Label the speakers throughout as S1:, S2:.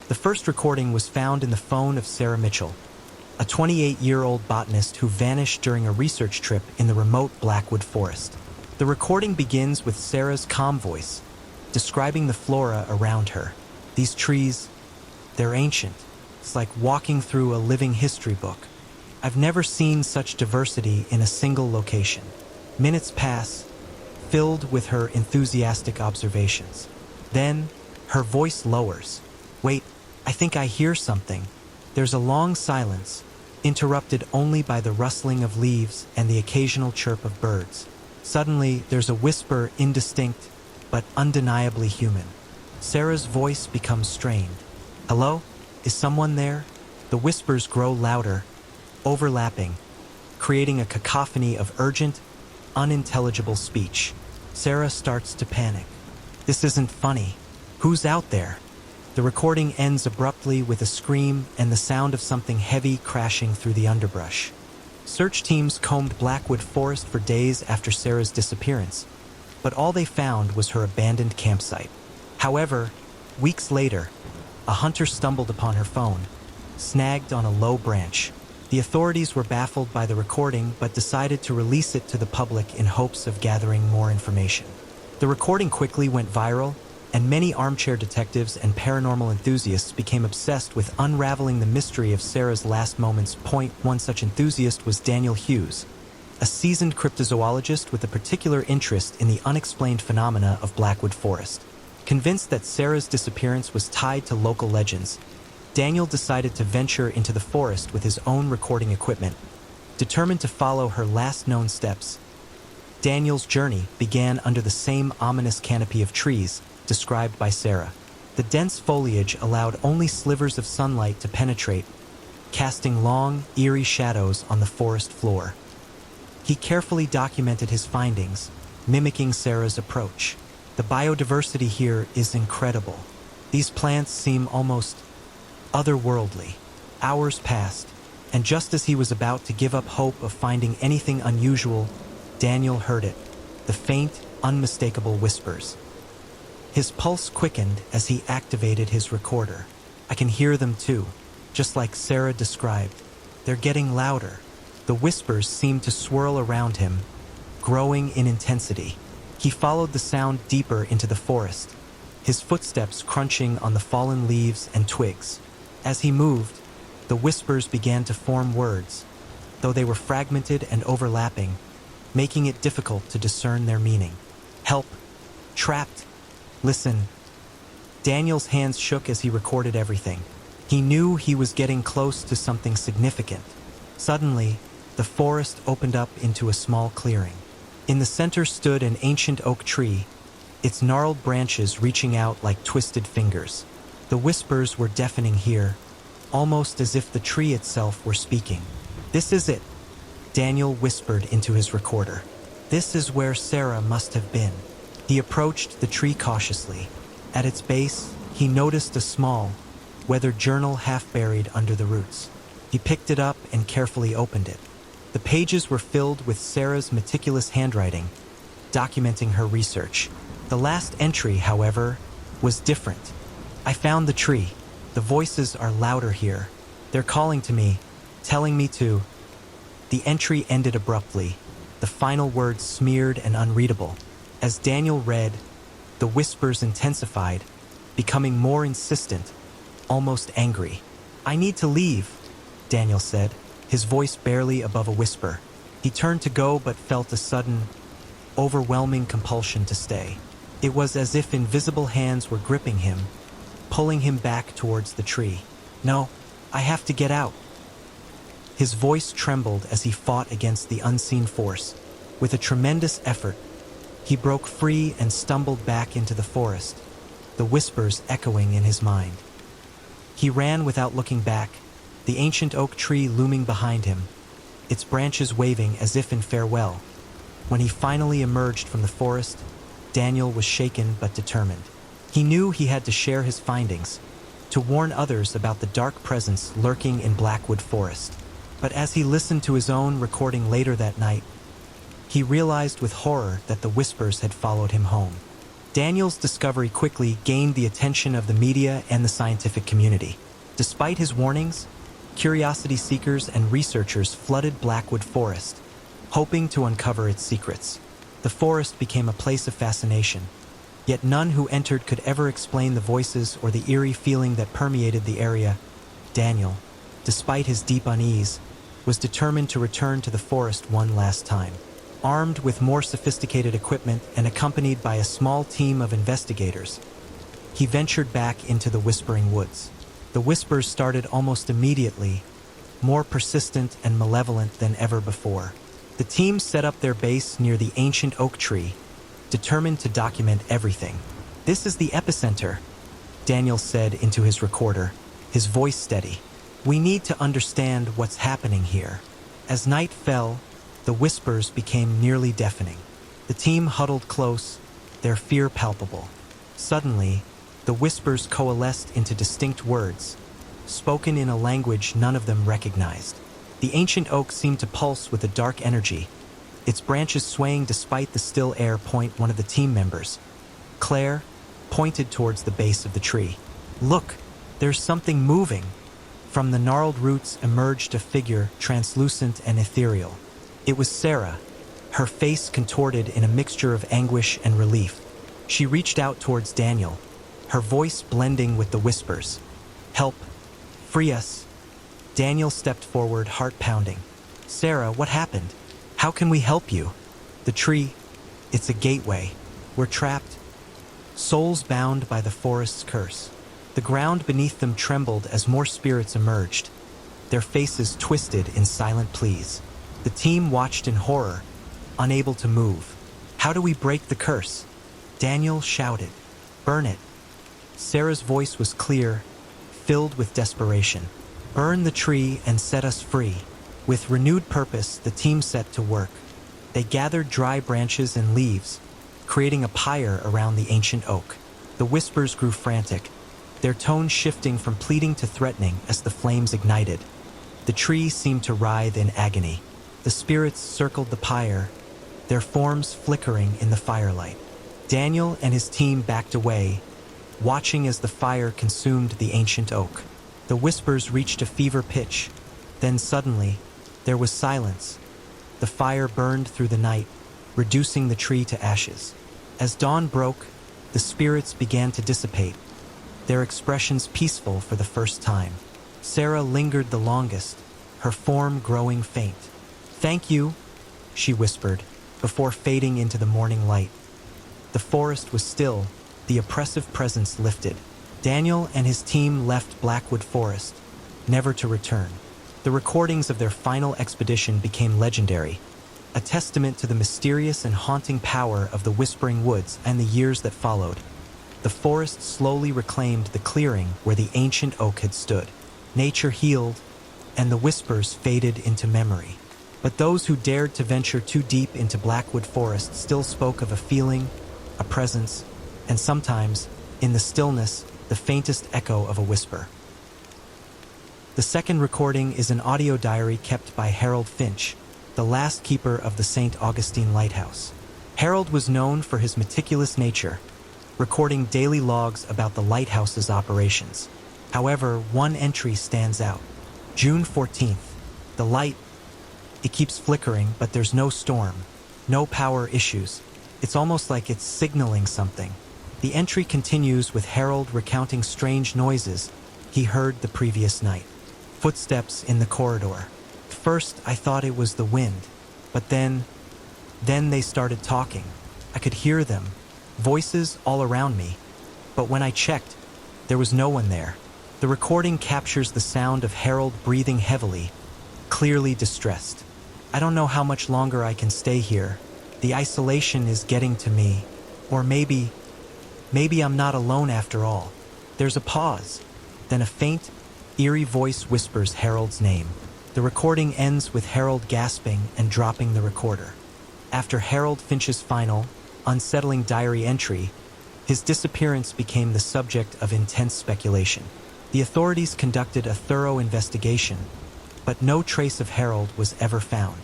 S1: The first recording was found in the phone of Sarah Mitchell, a 28-year-old botanist who vanished during a research trip in the remote Blackwood forest. The recording begins with Sarah's calm voice, describing the flora around her. These trees, they're ancient. It's like walking through a living history book. I've never seen such diversity in a single location. Minutes pass, filled with her enthusiastic observations. Then, her voice lowers. Wait, I think I hear something. There's a long silence, interrupted only by the rustling of leaves and the occasional chirp of birds. Suddenly, there's a whisper, indistinct, but undeniably human. Sarah's voice becomes strained. Hello? Is someone there? The whispers grow louder, overlapping, creating a cacophony of urgent, unintelligible speech. Sarah starts to panic. This isn't funny. Who's out there? The recording ends abruptly with a scream and the sound of something heavy crashing through the underbrush. Search teams combed Blackwood Forest for days after Sarah's disappearance, but all they found was her abandoned campsite. However, weeks later, a hunter stumbled upon her phone, snagged on a low branch. The authorities were baffled by the recording but decided to release it to the public in hopes of gathering more information. The recording quickly went viral, and many armchair detectives and paranormal enthusiasts became obsessed with unraveling the mystery of Sarah's last moments. One such enthusiast was Daniel Hughes, a seasoned cryptozoologist with a particular interest in the unexplained phenomena of Blackwood Forest. Convinced that Sarah's disappearance was tied to local legends, Daniel decided to venture into the forest with his own recording equipment. Determined to follow her last known steps, Daniel's journey began under the same ominous canopy of trees described by Sarah. The dense foliage allowed only slivers of sunlight to penetrate, casting long, eerie shadows on the forest floor. He carefully documented his findings, mimicking Sarah's approach. The biodiversity here is incredible. These plants seem almost otherworldly. Hours passed, and just as he was about to give up hope of finding anything unusual, Daniel heard it, the faint, unmistakable whispers. His pulse quickened as he activated his recorder. I can hear them too, just like Sarah described. They're getting louder. The whispers seemed to swirl around him, growing in intensity. He followed the sound deeper into the forest, his footsteps crunching on the fallen leaves and twigs. As he moved, the whispers began to form words, though they were fragmented and overlapping, making it difficult to discern their meaning. Help, trapped, listen. Daniel's hands shook as he recorded everything. He knew he was getting close to something significant. Suddenly, the forest opened up into a small clearing. In the center stood an ancient oak tree, its gnarled branches reaching out like twisted fingers. The whispers were deafening here, almost as if the tree itself were speaking. This is it, Daniel whispered into his recorder. This is where Sarah must have been. He approached the tree cautiously. At its base, he noticed a small, weathered journal half buried under the roots. He picked it up and carefully opened it. The pages were filled with Sarah's meticulous handwriting, documenting her research. The last entry, however, was different. I found the tree. The voices are louder here. They're calling to me, telling me to. The entry ended abruptly, the final words smeared and unreadable. As Daniel read, the whispers intensified, becoming more insistent, almost angry. I need to leave, Daniel said, his voice barely above a whisper. He turned to go but felt a sudden, overwhelming compulsion to stay. It was as if invisible hands were gripping him, pulling him back towards the tree. No, I have to get out. His voice trembled as he fought against the unseen force. With a tremendous effort, he broke free and stumbled back into the forest, the whispers echoing in his mind. He ran without looking back, the ancient oak tree looming behind him, its branches waving as if in farewell. When he finally emerged from the forest, Daniel was shaken but determined. He knew he had to share his findings, to warn others about the dark presence lurking in Blackwood Forest. But as he listened to his own recording later that night, he realized with horror that the whispers had followed him home. Daniel's discovery quickly gained the attention of the media and the scientific community. Despite his warnings, curiosity seekers and researchers flooded Blackwood Forest, hoping to uncover its secrets. The forest became a place of fascination, yet none who entered could ever explain the voices or the eerie feeling that permeated the area. Daniel, despite his deep unease, was determined to return to the forest one last time. Armed with more sophisticated equipment and accompanied by a small team of investigators, he ventured back into the Whispering Woods. The whispers started almost immediately, more persistent and malevolent than ever before. The team set up their base near the ancient oak tree, determined to document everything. "This is the epicenter," Daniel said into his recorder, his voice steady. "We need to understand what's happening here." As night fell, the whispers became nearly deafening. The team huddled close, their fear palpable. Suddenly, the whispers coalesced into distinct words, spoken in a language none of them recognized. The ancient oak seemed to pulse with a dark energy, its branches swaying despite the still air. One of the team members, Claire, pointed towards the base of the tree. "Look, there's something moving." From the gnarled roots emerged a figure, translucent and ethereal. It was Sarah, her face contorted in a mixture of anguish and relief. She reached out towards Daniel, her voice blending with the whispers. "Help! Free us!" Daniel stepped forward, heart pounding. "Sarah, what happened? How can we help you?" "The tree, it's a gateway. We're trapped. Souls bound by the forest's curse." The ground beneath them trembled as more spirits emerged, their faces twisted in silent pleas. The team watched in horror, unable to move. "How do we break the curse?" Daniel shouted. "Burn it." Sarah's voice was clear, filled with desperation. "Burn the tree and set us free." With renewed purpose, the team set to work. They gathered dry branches and leaves, creating a pyre around the ancient oak. The whispers grew frantic, their tone shifting from pleading to threatening as the flames ignited. The tree seemed to writhe in agony. The spirits circled the pyre, their forms flickering in the firelight. Daniel and his team backed away, watching as the fire consumed the ancient oak. The whispers reached a fever pitch. Then suddenly, there was silence. The fire burned through the night, reducing the tree to ashes. As dawn broke, the spirits began to dissipate, their expressions peaceful for the first time. Sarah lingered the longest, her form growing faint. "Thank you," she whispered, before fading into the morning light. The forest was still, the oppressive presence lifted. Daniel and his team left Blackwood Forest, never to return. The recordings of their final expedition became legendary, a testament to the mysterious and haunting power of the Whispering Woods and the years that followed. The forest slowly reclaimed the clearing where the ancient oak had stood. Nature healed, and the whispers faded into memory. But those who dared to venture too deep into Blackwood Forest still spoke of a feeling, a presence, and sometimes, in the stillness, the faintest echo of a whisper. The second recording is an audio diary kept by Harold Finch, the last keeper of the St. Augustine Lighthouse. Harold was known for his meticulous nature, recording daily logs about the lighthouse's operations. However, one entry stands out. June 14th. The light, it keeps flickering, but there's no storm, no power issues. It's almost like it's signaling something. The entry continues with Harold recounting strange noises he heard the previous night. Footsteps in the corridor. First, I thought it was the wind, but then they started talking. I could hear them, voices all around me. But when I checked, there was no one there. The recording captures the sound of Harold breathing heavily, clearly distressed. "I don't know how much longer I can stay here. The isolation is getting to me. Or maybe I'm not alone after all." There's a pause. Then a faint, eerie voice whispers Harold's name. The recording ends with Harold gasping and dropping the recorder. After Harold Finch's final, unsettling diary entry, his disappearance became the subject of intense speculation. The authorities conducted a thorough investigation, but no trace of Harold was ever found.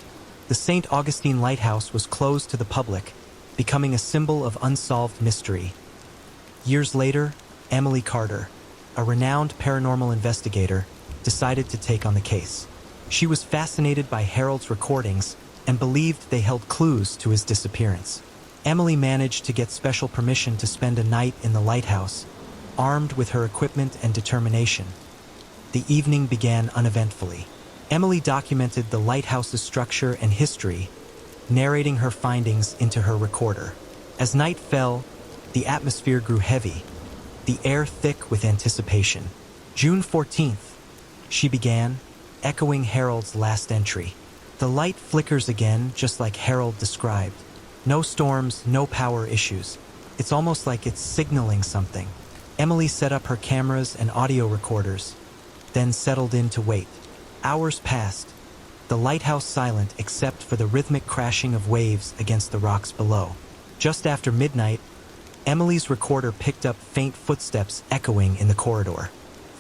S1: The St. Augustine Lighthouse was closed to the public, becoming a symbol of unsolved mystery, Years later, Emily Carter, a renowned paranormal investigator, decided to take on the case. She was fascinated by Harold's recordings and believed they held clues to his disappearance. Emily managed to get special permission to spend a night in the lighthouse, armed with her equipment and determination. The evening began uneventfully. Emily documented the lighthouse's structure and history, narrating her findings into her recorder. As night fell, the atmosphere grew heavy, the air thick with anticipation. June 14th, she began, echoing Harold's last entry. The light flickers again, just like Harold described. No storms, no power issues. It's almost like it's signaling something. Emily set up her cameras and audio recorders, then settled in to wait. Hours passed, the lighthouse silent except for the rhythmic crashing of waves against the rocks below. Just after midnight, Emily's recorder picked up faint footsteps echoing in the corridor.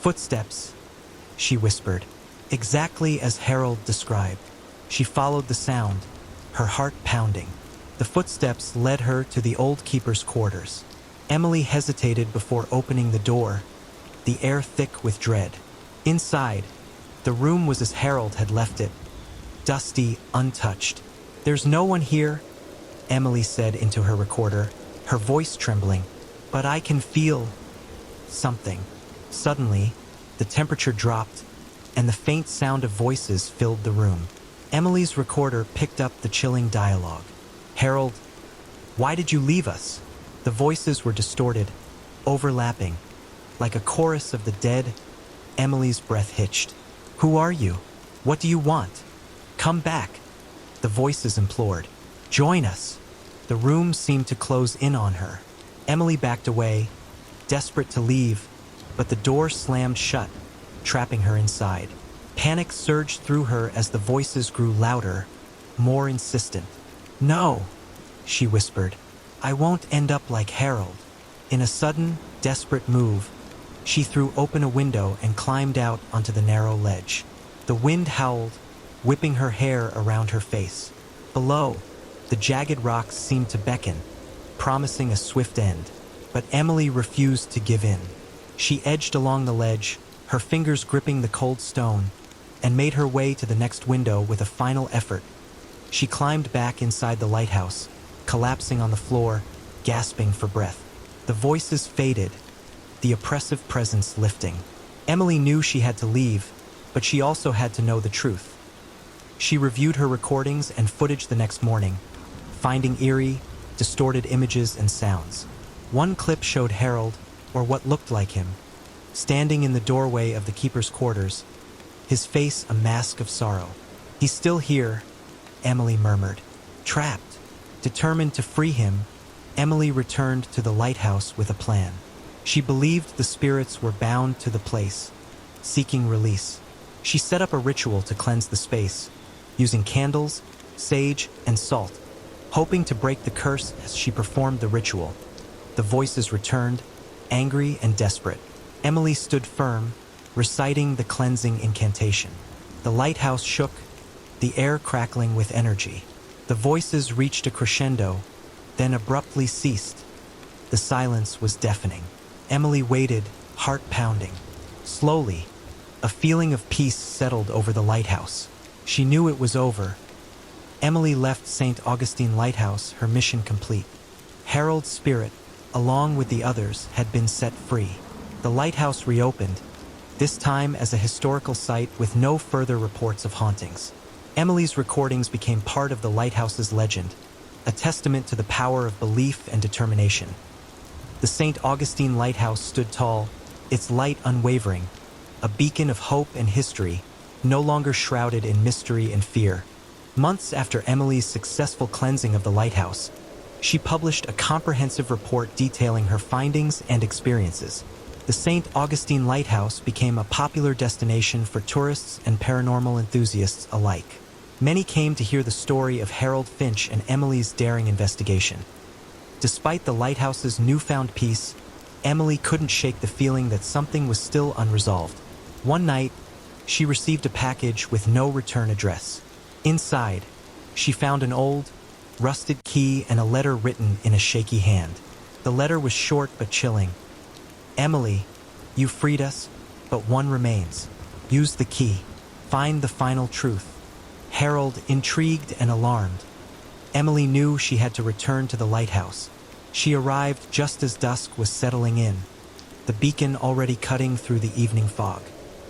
S1: "Footsteps," she whispered, exactly as Harold described. She followed the sound, her heart pounding. The footsteps led her to the old keeper's quarters. Emily hesitated before opening the door, the air thick with dread. Inside, the room was as Harold had left it, dusty, untouched. "There's no one here," Emily said into her recorder, her voice trembling. "But I can feel something." Suddenly, the temperature dropped, and the faint sound of voices filled the room. Emily's recorder picked up the chilling dialogue. "Harold, why did you leave us?" The voices were distorted, overlapping. Like a chorus of the dead, Emily's breath hitched. "Who are you? What do you want? Come back," the voices implored. "Join us." The room seemed to close in on her. Emily backed away, desperate to leave, but the door slammed shut, trapping her inside. Panic surged through her as the voices grew louder, more insistent. "No," she whispered. "I won't end up like Harold." In a sudden, desperate move, she threw open a window and climbed out onto the narrow ledge. The wind howled, whipping her hair around her face. Below, the jagged rocks seemed to beckon, promising a swift end. But Emily refused to give in. She edged along the ledge, her fingers gripping the cold stone, and made her way to the next window with a final effort. She climbed back inside the lighthouse, collapsing on the floor, gasping for breath. The voices faded, the oppressive presence lifting. Emily knew she had to leave, but she also had to know the truth. She reviewed her recordings and footage the next morning, finding eerie, distorted images and sounds. One clip showed Harold, or what looked like him, standing in the doorway of the keeper's quarters, his face a mask of sorrow. "He's still here," Emily murmured. Trapped, determined to free him, Emily returned to the lighthouse with a plan. She believed the spirits were bound to the place, seeking release. She set up a ritual to cleanse the space, using candles, sage, and salt, hoping to break the curse as she performed the ritual. The voices returned, angry and desperate. Emily stood firm, reciting the cleansing incantation. The lighthouse shook, the air crackling with energy. The voices reached a crescendo, then abruptly ceased. The silence was deafening. Emily waited, heart pounding. Slowly, a feeling of peace settled over the lighthouse. She knew it was over. Emily left St. Augustine Lighthouse, her mission complete. Harold's spirit, along with the others, had been set free. The lighthouse reopened, this time as a historical site with no further reports of hauntings. Emily's recordings became part of the lighthouse's legend, a testament to the power of belief and determination. The St. Augustine Lighthouse stood tall, its light unwavering, a beacon of hope and history, no longer shrouded in mystery and fear. Months after Emily's successful cleansing of the lighthouse, she published a comprehensive report detailing her findings and experiences. The St. Augustine Lighthouse became a popular destination for tourists and paranormal enthusiasts alike. Many came to hear the story of Harold Finch and Emily's daring investigation. Despite the lighthouse's newfound peace, Emily couldn't shake the feeling that something was still unresolved. One night, she received a package with no return address. Inside, she found an old, rusted key and a letter written in a shaky hand. The letter was short but chilling. Emily, you freed us, but one remains. Use the key. Find the final truth. Harold, intrigued and alarmed. Emily knew she had to return to the lighthouse. She arrived just as dusk was settling in, the beacon already cutting through the evening fog.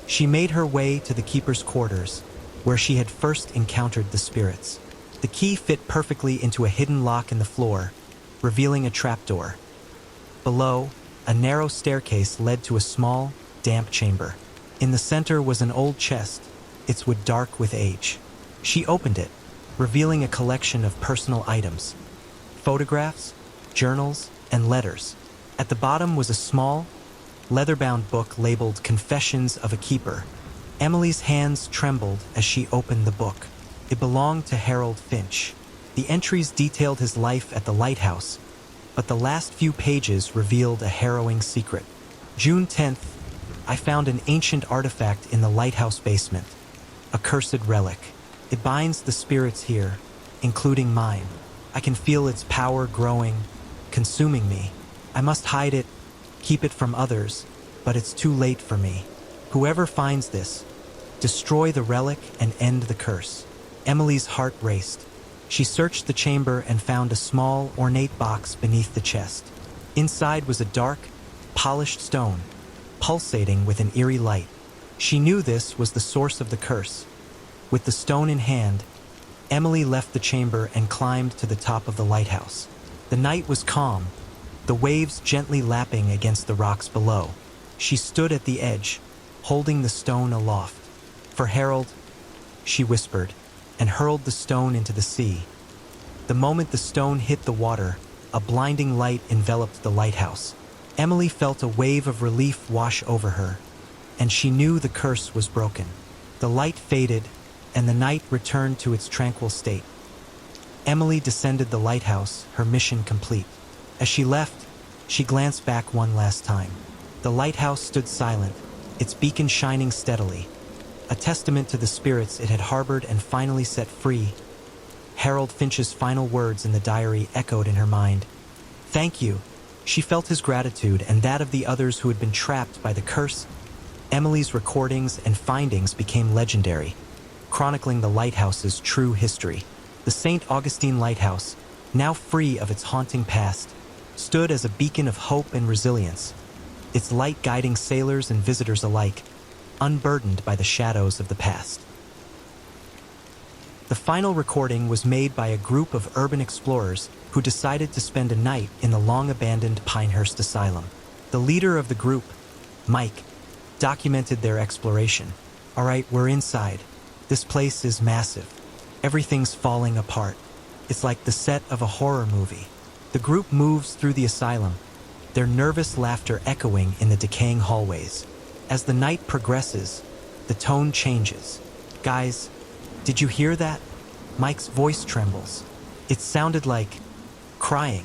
S1: She made her way to the keeper's quarters, where she had first encountered the spirits. The key fit perfectly into a hidden lock in the floor, revealing a trapdoor. Below, a narrow staircase led to a small, damp chamber. In the center was an old chest, its wood dark with age. She opened it, revealing a collection of personal items: photographs, journals, and letters. At the bottom was a small, leather-bound book labeled Confessions of a Keeper. Emily's hands trembled as she opened the book. It belonged to Harold Finch. The entries detailed his life at the lighthouse, but the last few pages revealed a harrowing secret. June 10th, I found an ancient artifact in the lighthouse basement, a cursed relic. It binds the spirits here, including mine. I can feel its power growing, consuming me. I must hide it, keep it from others, but it's too late for me. Whoever finds this, destroy the relic and end the curse. Emily's heart raced. She searched the chamber and found a small, ornate box beneath the chest. Inside was a dark, polished stone, pulsating with an eerie light. She knew this was the source of the curse. With the stone in hand, Emily left the chamber and climbed to the top of the lighthouse. The night was calm, the waves gently lapping against the rocks below. She stood at the edge, holding the stone aloft. For Harold, she whispered, and hurled the stone into the sea. The moment the stone hit the water, a blinding light enveloped the lighthouse. Emily felt a wave of relief wash over her, and she knew the curse was broken. The light faded, and the night returned to its tranquil state. Emily descended the lighthouse, her mission complete. As she left, she glanced back one last time. The lighthouse stood silent, its beacon shining steadily, a testament to the spirits it had harbored and finally set free. Harold Finch's final words in the diary echoed in her mind. Thank you. She felt his gratitude and that of the others who had been trapped by the curse. Emily's recordings and findings became legendary, chronicling the lighthouse's true history. The St. Augustine Lighthouse, now free of its haunting past, stood as a beacon of hope and resilience, its light guiding sailors and visitors alike, unburdened by the shadows of the past. The final recording was made by a group of urban explorers who decided to spend a night in the long-abandoned Pinehurst Asylum. The leader of the group, Mike, documented their exploration. All right, we're inside. This place is massive. Everything's falling apart. It's like the set of a horror movie. The group moves through the asylum, their nervous laughter echoing in the decaying hallways. As the night progresses, the tone changes. Guys, did you hear that? Mike's voice trembles. It sounded like crying.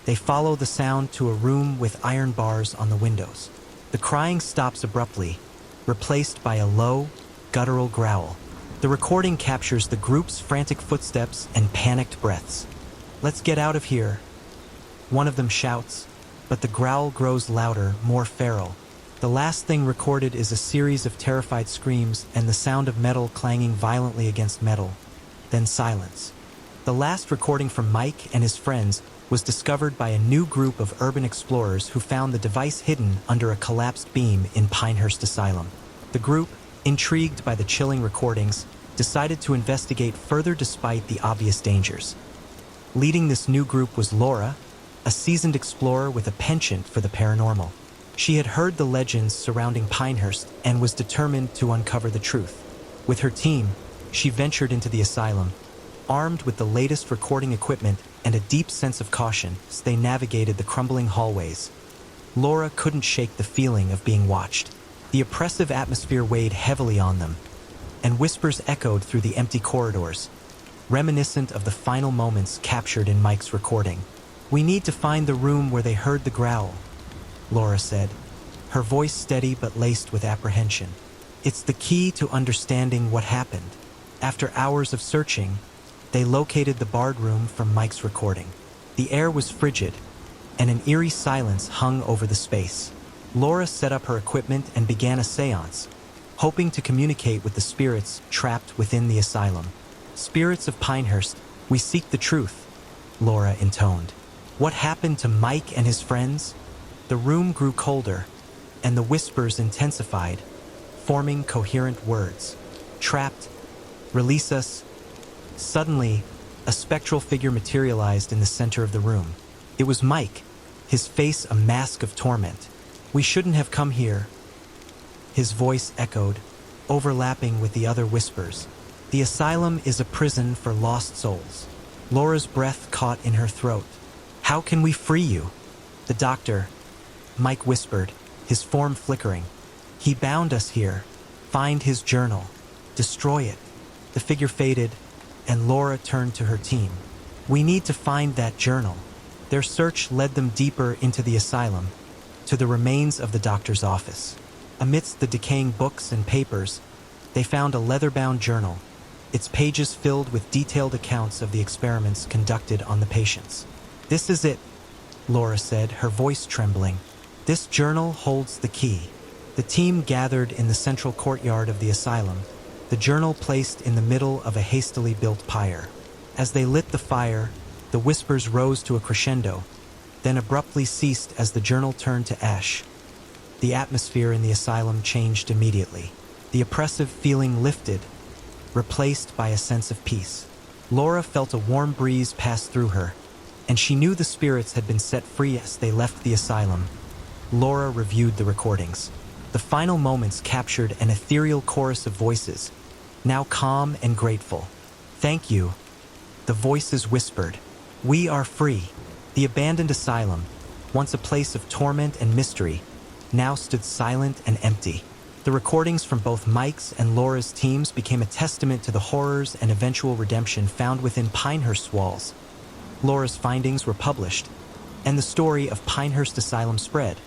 S1: They follow the sound to a room with iron bars on the windows. The crying stops abruptly, replaced by a low, guttural growl. The recording captures the group's frantic footsteps and panicked breaths. Let's get out of here, one of them shouts, but the growl grows louder, more feral. The last thing recorded is a series of terrified screams and the sound of metal clanging violently against metal, then silence. The last recording from Mike and his friends was discovered by a new group of urban explorers who found the device hidden under a collapsed beam in Pinehurst Asylum. The group, intrigued by the chilling recordings, decided to investigate further despite the obvious dangers. Leading this new group was Laura, a seasoned explorer with a penchant for the paranormal. She had heard the legends surrounding Pinehurst and was determined to uncover the truth. With her team, she ventured into the asylum, armed with the latest recording equipment and a deep sense of caution as they navigated the crumbling hallways. Laura couldn't shake the feeling of being watched. The oppressive atmosphere weighed heavily on them, and whispers echoed through the empty corridors, reminiscent of the final moments captured in Mike's recording. "We need to find the room where they heard the growl," Laura said, her voice steady but laced with apprehension. "It's the key to understanding what happened." After hours of searching, they located the barred room from Mike's recording. The air was frigid, and an eerie silence hung over the space. Laura set up her equipment and began a seance, hoping to communicate with the spirits trapped within the asylum. "Spirits of Pinehurst, we seek the truth," Laura intoned. "What happened to Mike and his friends?" The room grew colder, and the whispers intensified, forming coherent words. "Trapped, release us." Suddenly, a spectral figure materialized in the center of the room. It was Mike, his face a mask of torment. "We shouldn't have come here," his voice echoed, overlapping with the other whispers. "The asylum is a prison for lost souls." Laura's breath caught in her throat. "How can we free you?" "The doctor," Mike whispered, his form flickering. "He bound us here. Find his journal. Destroy it." The figure faded, and Laura turned to her team. "We need to find that journal." Their search led them deeper into the asylum, to the remains of the doctor's office. Amidst the decaying books and papers, they found a leather-bound journal, its pages filled with detailed accounts of the experiments conducted on the patients. "This is it," Laura said, her voice trembling. "This journal holds the key." The team gathered in the central courtyard of the asylum, the journal placed in the middle of a hastily built pyre. As they lit the fire, the whispers rose to a crescendo, then abruptly ceased as the journal turned to ash. The atmosphere in the asylum changed immediately. The oppressive feeling lifted, replaced by a sense of peace. Laura felt a warm breeze pass through her, and she knew the spirits had been set free as they left the asylum. Laura reviewed the recordings. The final moments captured an ethereal chorus of voices, now calm and grateful. "Thank you," the voices whispered. "We are free." The abandoned asylum, once a place of torment and mystery, now stood silent and empty. The recordings from both Mike's and Laura's teams became a testament to the horrors and eventual redemption found within Pinehurst's walls. Laura's findings were published, and the story of Pinehurst Asylum spread,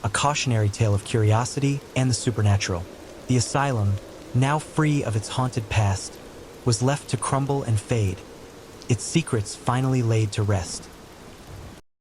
S1: a cautionary tale of curiosity and the supernatural. The asylum, now free of its haunted past, was left to crumble and fade, its secrets finally laid to rest.